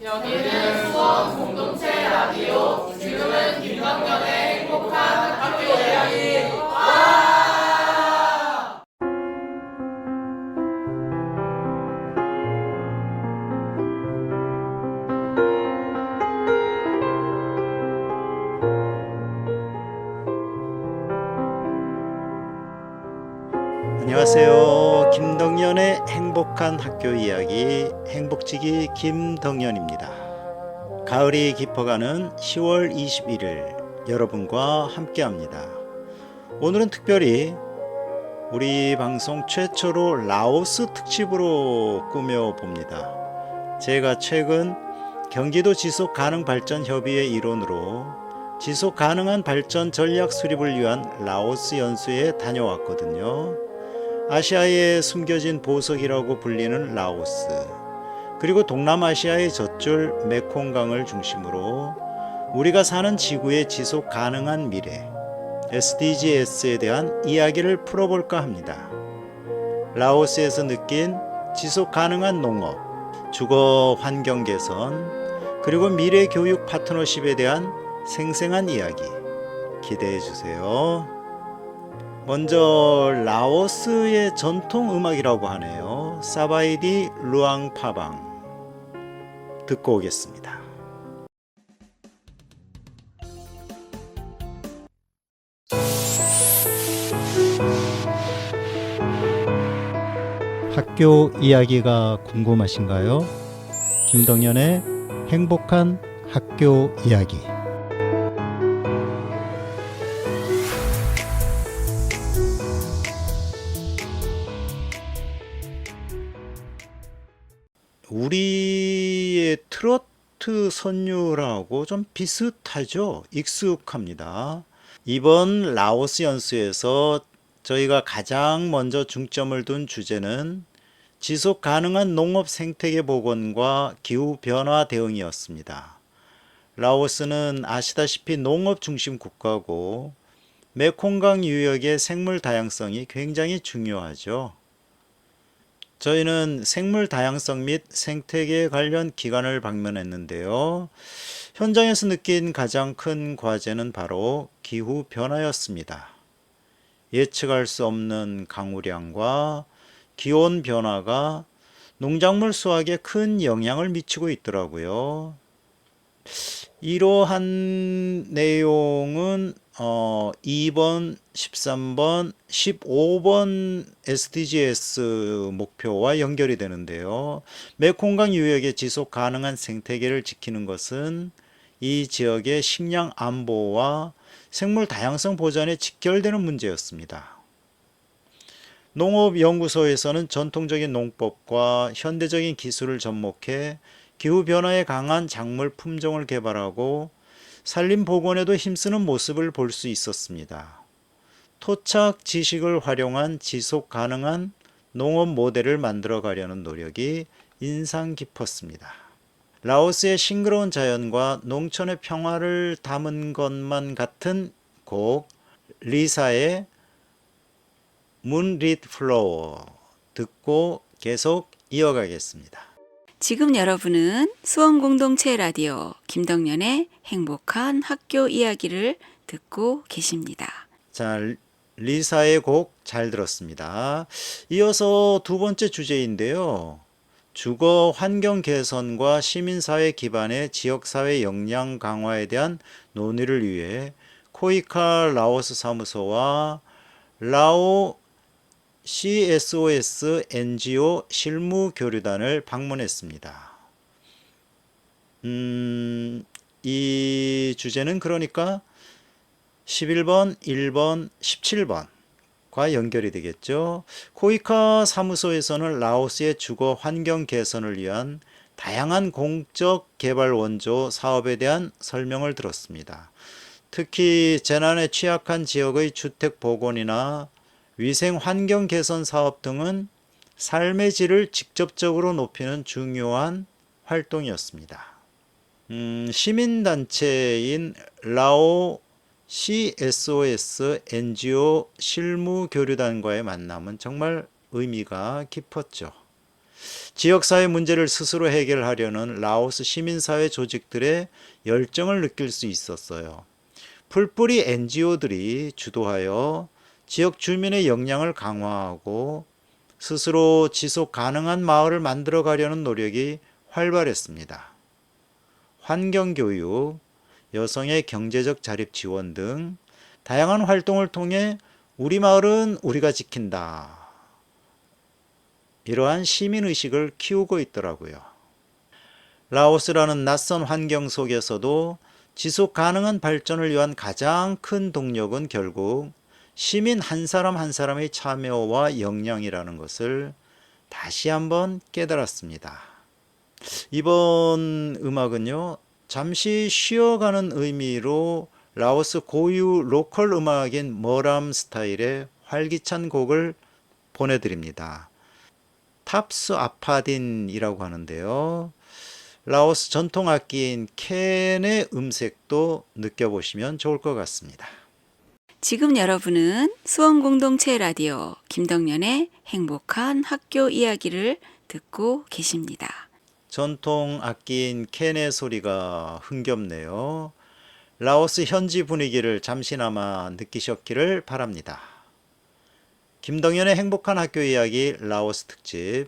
여기는 수원 공동체 라디오. 지금은 김덕년의 행복한 학교 이야기. 안녕하세요. 김덕년의 행복한 학교 이야기 행복지기 김덕년입니다. 가을이 깊어가는 10월 21일 여러분과 함께합니다. 오늘은 특별히 우리 방송 최초로 라오스 특집으로 꾸며봅니다. 제가 최근 경기도 지속가능발전협의회 일원으로 지속가능한 발전 전략 수립을 위한 라오스 연수에 다녀왔거든요. 아시아에 숨겨진 보석이라고 불리는 라오스, 그리고 동남아시아의 젖줄 메콩강을 중심으로 우리가 사는 지구의 지속 가능한 미래 SDGs에 대한 이야기를 풀어볼까 합니다. 라오스에서 느낀 지속 가능한 농업, 주거 환경 개선, 그리고 미래 교육 파트너십에 대한 생생한 이야기 기대해 주세요. 먼저 라오스의 전통 음악이라고 하네요. 사바이디 루앙파방 듣고 오겠습니다. 학교 이야기가 궁금하신가요? 김덕년의 행복한 학교 이야기. 우리의 트로트 선율하고 좀 비슷하죠? 익숙합니다. 이번 라오스 연수에서 저희가 가장 먼저 중점을 둔 주제는 지속 가능한 농업 생태계 복원과 기후 변화 대응이었습니다. 라오스는 아시다시피 농업 중심 국가고 메콩강 유역의 생물 다양성이 굉장히 중요하죠. 저희는 생물 다양성 및 생태계 관련 기관을 방문했는데요. 현장에서 느낀 가장 큰 과제는 바로 기후 변화였습니다. 예측할 수 없는 강우량과 기온 변화가 농작물 수확에 큰 영향을 미치고 있더라고요. 이러한 내용은 2번, 13번, 15번 SDGs 목표와 연결이 되는데요. 메콩강 유역의 지속 가능한 생태계를 지키는 것은 이 지역의 식량 안보와 생물 다양성 보전에 직결되는 문제였습니다. 농업연구소에서는 전통적인 농법과 현대적인 기술을 접목해 기후변화에 강한 작물 품종을 개발하고 산림 복원에도 힘쓰는 모습을 볼 수 있었습니다. 토착 지식을 활용한 지속 가능한 농업 모델을 만들어 가려는 노력이 인상 깊었습니다. 라오스의 싱그러운 자연과 농촌의 평화를 담은 것만 같은 곡 리사의 문릿 플로어 듣고 계속 이어가겠습니다. 지금 여러분은 수원공동체 라디오 김덕년의 행복한 학교 이야기를 듣고 계십니다. 자, 리사의 곡 잘 들었습니다. 이어서 두 번째 주제인데요. 주거 환경 개선과 시민사회 기반의 지역사회 역량 강화에 대한 논의를 위해 코이카 라오스 사무소와 라오 CSOS NGO 실무교류단을 방문했습니다. 이 주제는 그러니까 11번, 1번, 17번과 연결이 되겠죠. 코이카 사무소에서는 라오스의 주거 환경 개선을 위한 다양한 공적 개발 원조 사업에 대한 설명을 들었습니다. 특히 재난에 취약한 지역의 주택 복원이나 위생 환경 개선 사업 등은 삶의 질을 직접적으로 높이는 중요한 활동이었습니다. 시민단체인 라오 CSOS NGO 실무교류단과의 만남은 정말 의미가 깊었죠. 지역사회 문제를 스스로 해결하려는 라오스 시민사회 조직들의 열정을 느낄 수 있었어요. 풀뿌리 NGO들이 주도하여 지역 주민의 역량을 강화하고 스스로 지속 가능한 마을을 만들어 가려는 노력이 활발했습니다. 환경교육, 여성의 경제적 자립 지원 등 다양한 활동을 통해 우리 마을은 우리가 지킨다. 이러한 시민의식을 키우고 있더라고요. 라오스라는 낯선 환경 속에서도 지속 가능한 발전을 위한 가장 큰 동력은 결국 시민 한 사람 한 사람의 참여와 역량이라는 것을 다시 한번 깨달았습니다. 이번 음악은요, 잠시 쉬어가는 의미로 라오스 고유 로컬 음악인 머람 스타일의 활기찬 곡을 보내드립니다. 탑스 아파딘이라고 하는데요. 라오스 전통 악기인 캔의 음색도 느껴보시면 좋을 것 같습니다. 지금 여러분은 수원공동체 라디오 김덕년의 행복한 학교 이야기를 듣고 계십니다. 전통 악기인 캔의 소리가 흥겹네요. 라오스 현지 분위기를 잠시나마 느끼셨기를 바랍니다. 김덕년의 행복한 학교 이야기 라오스 특집,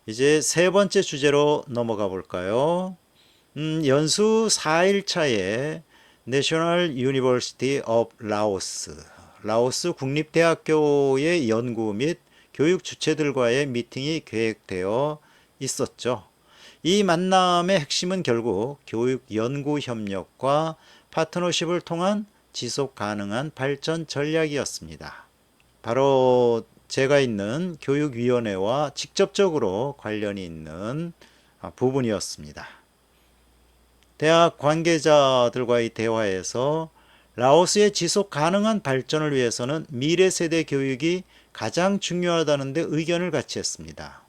이제 세 번째 주제로 넘어가 볼까요? 연수 4일차에 National University of Laos, 라오스 국립대학교의 연구 및 교육 주체들과의 미팅이 계획되어 있었죠. 이 만남의 핵심은 결국 교육 연구 협력과 파트너십을 통한 지속 가능한 발전 전략이었습니다. 바로 제가 있는 교육위원회와 직접적으로 관련이 있는 부분이었습니다. 대학 관계자들과의 대화에서 라오스의 지속 가능한 발전을 위해서는 미래 세대 교육이 가장 중요하다는 데 의견을 같이 했습니다.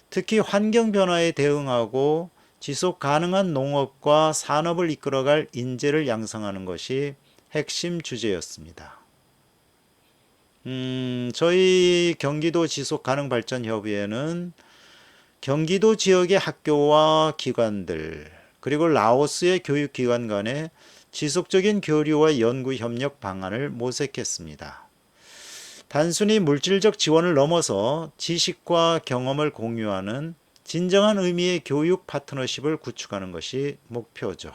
특히 환경 변화에 대응하고 지속 가능한 농업과 산업을 이끌어갈 인재를 양성하는 것이 핵심 주제였습니다. 저희 경기도 지속가능발전협의회는 경기도 지역의 학교와 기관들, 그리고 라오스의 교육기관 간의 지속적인 교류와 연구 협력 방안을 모색했습니다. 단순히 물질적 지원을 넘어서 지식과 경험을 공유하는 진정한 의미의 교육 파트너십을 구축하는 것이 목표죠.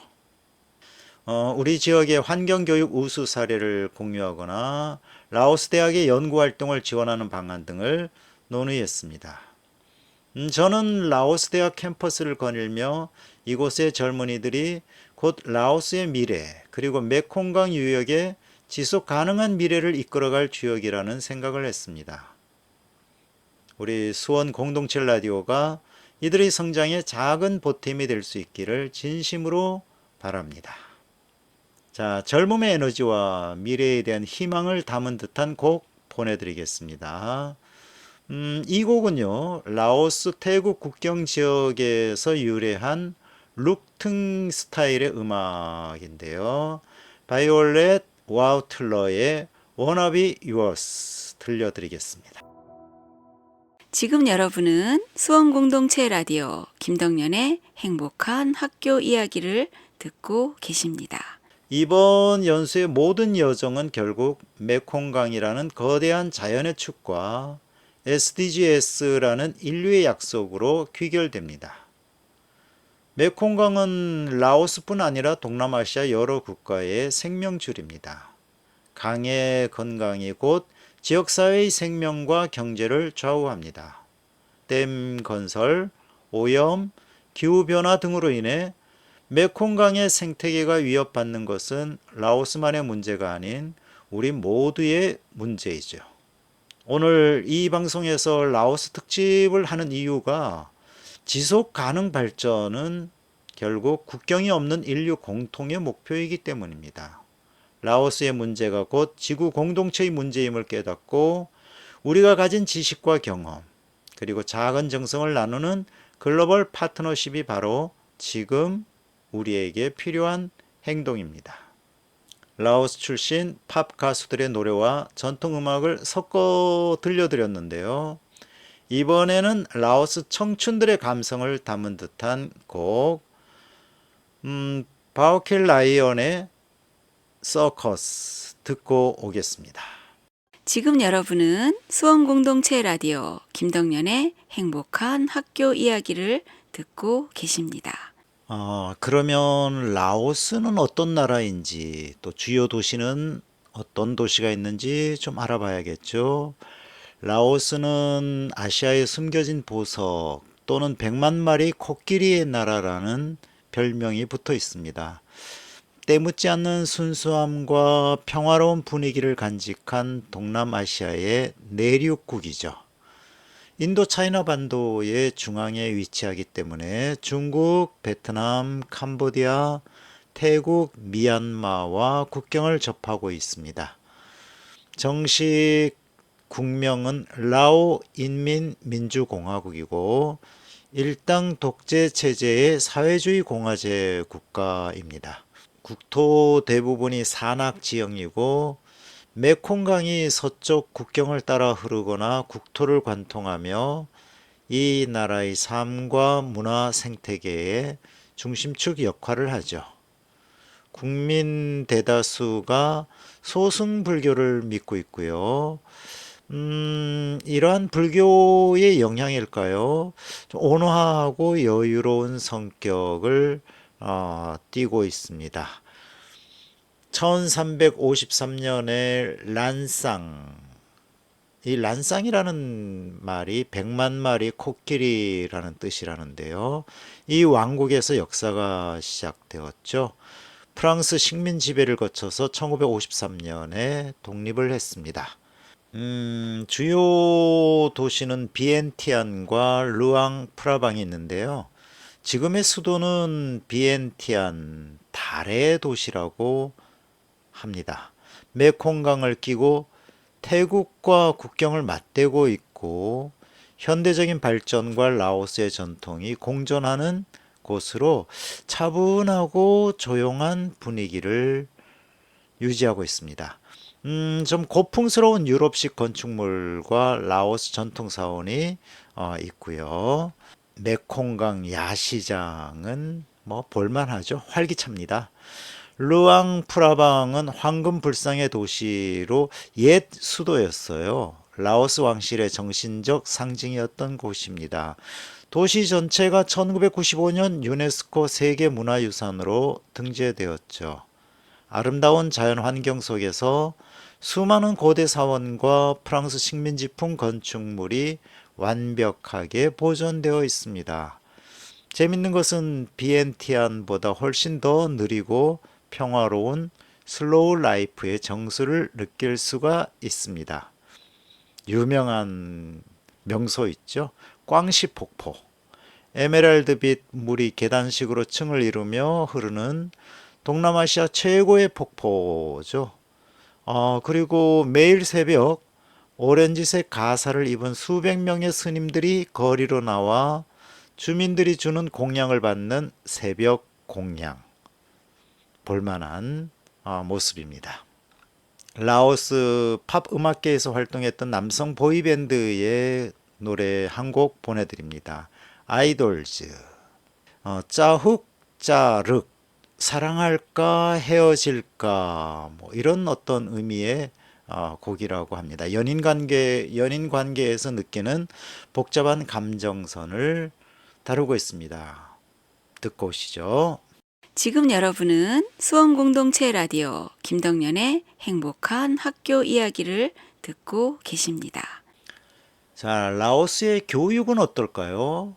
우리 지역의 환경교육 우수 사례를 공유하거나 라오스 대학의 연구활동을 지원하는 방안 등을 논의했습니다. 저는 라오스 대학 캠퍼스를 거닐며 이곳의 젊은이들이 곧 라오스의 미래, 그리고 메콩강 유역의 지속 가능한 미래를 이끌어갈 주역이라는 생각을 했습니다. 우리 수원 공동체 라디오가 이들의 성장에 작은 보탬이 될 수 있기를 진심으로 바랍니다. 자, 젊음의 에너지와 미래에 대한 희망을 담은 듯한 곡 보내드리겠습니다. 이 곡은요, 라오스 태국 국경 지역에서 유래한 룩퉁 스타일의 음악인데요. 바이올렛 와우틀러의 Wanna Be Yours 들려드리겠습니다. 지금 여러분은 수원공동체 라디오 김덕년의 행복한 학교 이야기를 듣고 계십니다. 이번 연수의 모든 여정은 결국 메콩강이라는 거대한 자연의 축과 SDGs라는 인류의 약속으로 귀결됩니다. 메콩강은 라오스뿐 아니라 동남아시아 여러 국가의 생명줄입니다. 강의 건강이 곧 지역사회의 생명과 경제를 좌우합니다. 댐 건설, 오염, 기후변화 등으로 인해 메콩강의 생태계가 위협받는 것은 라오스만의 문제가 아닌 우리 모두의 문제이죠. 오늘 이 방송에서 라오스 특집을 하는 이유가 지속 가능 발전은 결국 국경이 없는 인류 공통의 목표이기 때문입니다. 라오스의 문제가 곧 지구 공동체의 문제임을 깨닫고 우리가 가진 지식과 경험, 그리고 작은 정성을 나누는 글로벌 파트너십이 바로 지금 우리에게 필요한 행동입니다. 라오스 출신 팝 가수들의 노래와 전통 음악을 섞어 들려드렸는데요. 이번에는 라오스 청춘들의 감성을 담은 듯한 곡, 바오켈 라이언의 서커스 듣고 오겠습니다. 지금 여러분은 수원공동체 라디오 김덕년의 행복한 학교 이야기를 듣고 계십니다. 그러면 라오스는 어떤 나라인지, 또 주요 도시는 어떤 도시가 있는지 좀 알아봐야겠죠. 라오스는 아시아에 숨겨진 보석 또는 100만 마리 코끼리의 나라라는 별명이 붙어 있습니다. 때묻지 않는 순수함과 평화로운 분위기를 간직한 동남아시아의 내륙국이죠. 인도 차이나 반도의 중앙에 위치하기 때문에 중국, 베트남, 캄보디아, 태국, 미얀마와 국경을 접하고 있습니다. 정식 국명은 라오 인민민주공화국이고 일당 독재 체제의 사회주의 공화제 국가입니다. 국토 대부분이 산악 지형이고 메콩강이 서쪽 국경을 따라 흐르거나 국토를 관통하며 이 나라의 삶과 문화 생태계의 중심축 역할을 하죠. 국민 대다수가 소승 불교를 믿고 있고요. 이러한 불교의 영향일까요? 좀 온화하고 여유로운 성격을 띠고 있습니다. 1353년에 란쌍, 이 란쌍이라는 말이 100만 마리 코끼리라는 뜻이라는데요. 이 왕국에서 역사가 시작되었죠. 프랑스 식민 지배를 거쳐서 1553년에 독립을 했습니다. 주요 도시는 비엔티안과 르앙 프라방이 있는데요. 지금의 수도는 비엔티안 달의 도시라고 합니다. 메콩강을 끼고 태국과 국경을 맞대고 있고 현대적인 발전과 라오스의 전통이 공존하는 곳으로 차분하고 조용한 분위기를 유지하고 있습니다. 좀 고풍스러운 유럽식 건축물과 라오스 전통 사원이 있고요. 메콩강 야시장은 뭐 볼만하죠. 활기찹니다. 르앙 프라방은 황금 불상의 도시로 옛 수도였어요. 라오스 왕실의 정신적 상징이었던 곳입니다. 도시 전체가 1995년 유네스코 세계문화유산으로 등재되었죠. 아름다운 자연 환경 속에서 수많은 고대 사원과 프랑스 식민지풍 건축물이 완벽하게 보존되어 있습니다. 재밌는 것은 비엔티안보다 훨씬 더 느리고 평화로운 슬로우 라이프의 정수를 느낄 수가 있습니다. 유명한 명소 있죠. 꽝시 폭포. 에메랄드빛 물이 계단식으로 층을 이루며 흐르는 동남아시아 최고의 폭포죠. 그리고 매일 새벽 오렌지색 가사를 입은 수백 명의 스님들이 거리로 나와 주민들이 주는 공양을 받는 새벽 공양. 볼만한 모습입니다. 라오스 팝 음악계에서 활동했던 남성 보이밴드의 노래 한 곡 보내드립니다. 아이돌즈. 짜훅 짜륵 사랑할까 헤어질까 뭐 이런 어떤 의미의 곡이라고 합니다. 연인 관계에서 느끼는 복잡한 감정선을 다루고 있습니다. 듣고 오시죠. 지금 여러분은 수원공동체 라디오 김덕년의 행복한 학교 이야기를 듣고 계십니다. 자, 라오스의 교육은 어떨까요?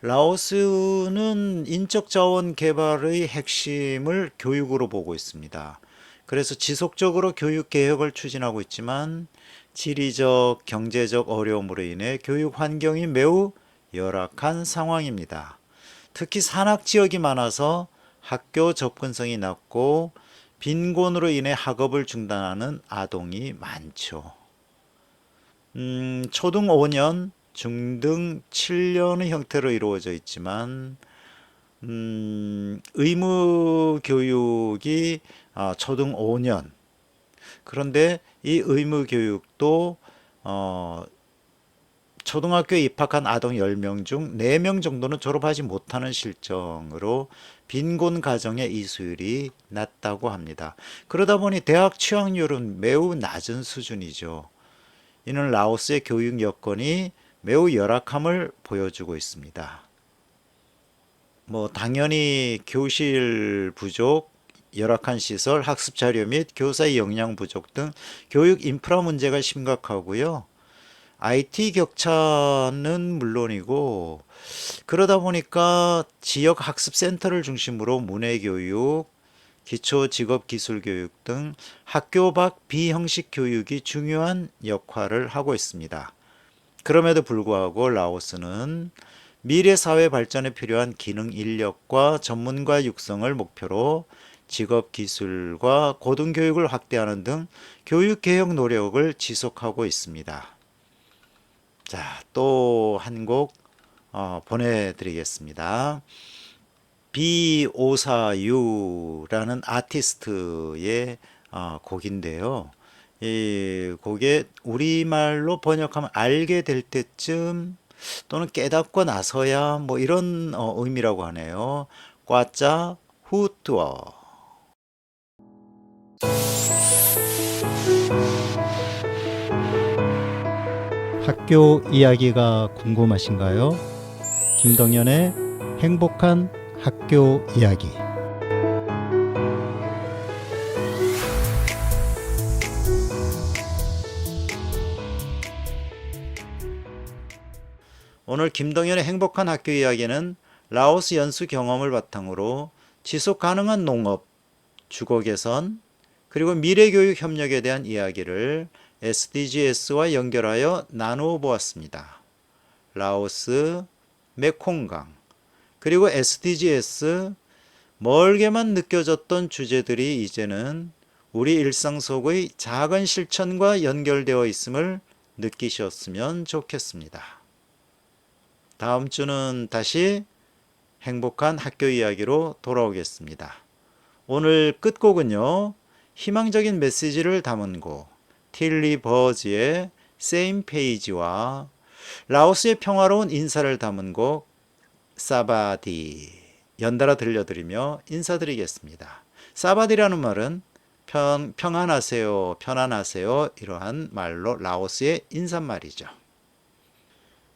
라오스는 인적 자원 개발의 핵심을 교육으로 보고 있습니다. 그래서 지속적으로 교육 개혁을 추진하고 있지만 지리적, 경제적 어려움으로 인해 교육 환경이 매우 열악한 상황입니다. 특히 산악 지역이 많아서 학교 접근성이 낮고 빈곤으로 인해 학업을 중단하는 아동이 많죠. 초등 5년, 중등 7년의 형태로 이루어져 있지만 의무 교육이 초등 5년. 그런데 이 의무 교육도 초등학교에 입학한 아동 10명 중 4명 정도는 졸업하지 못하는 실정으로 빈곤 가정의 이수율이 낮다고 합니다. 그러다 보니 대학 취학률은 매우 낮은 수준이죠. 이는 라오스의 교육 여건이 매우 열악함을 보여주고 있습니다. 당연히 교실 부족, 열악한 시설, 학습 자료 및 교사의 역량 부족 등 교육 인프라 문제가 심각하고요. IT 격차는 물론이고 그러다 보니까 지역 학습센터를 중심으로 문해교육, 기초 직업 기술 교육 등 학교 밖 비형식 교육이 중요한 역할을 하고 있습니다. 그럼에도 불구하고 라오스는 미래 사회 발전에 필요한 기능 인력과 전문가 육성을 목표로 직업 기술과 고등교육을 확대하는 등 교육 개혁 노력을 지속하고 있습니다. 자, 또 한 곡 보내드리겠습니다. B542라는 아티스트의 곡인데요. 이 곡에 우리말로 번역하면 알게 될 때쯤 또는 깨닫고 나서야 이런 의미라고 하네요. 꽈짜 후투어. 학교 이야기가 궁금하신가요? 김동연의 행복한 학교 이야기. 오늘 김동연의 행복한 학교 이야기는 라오스 연수 경험을 바탕으로 지속 가능한 농업, 주거 개선, 그리고 미래교육 협력에 대한 이야기를 SDGs와 연결하여 나누어 보았습니다. 라오스, 메콩강, 그리고 SDGs, 멀게만 느껴졌던 주제들이 이제는 우리 일상 속의 작은 실천과 연결되어 있음을 느끼셨으면 좋겠습니다. 다음 주는 다시 행복한 학교 이야기로 돌아오겠습니다. 오늘 끝곡은요, 희망적인 메시지를 담은 곡 틸리 버즈의 Same Page와 라오스의 평화로운 인사를 담은 곡 사바디 연달아 들려드리며 인사드리겠습니다. 사바디라는 말은 평안하세요, 편안하세요 이러한 말로 라오스의 인사말이죠.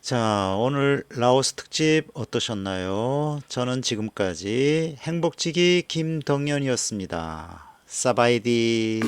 자, 오늘 라오스 특집 어떠셨나요? 저는 지금까지 행복지기 김동연이었습니다. 사바이디.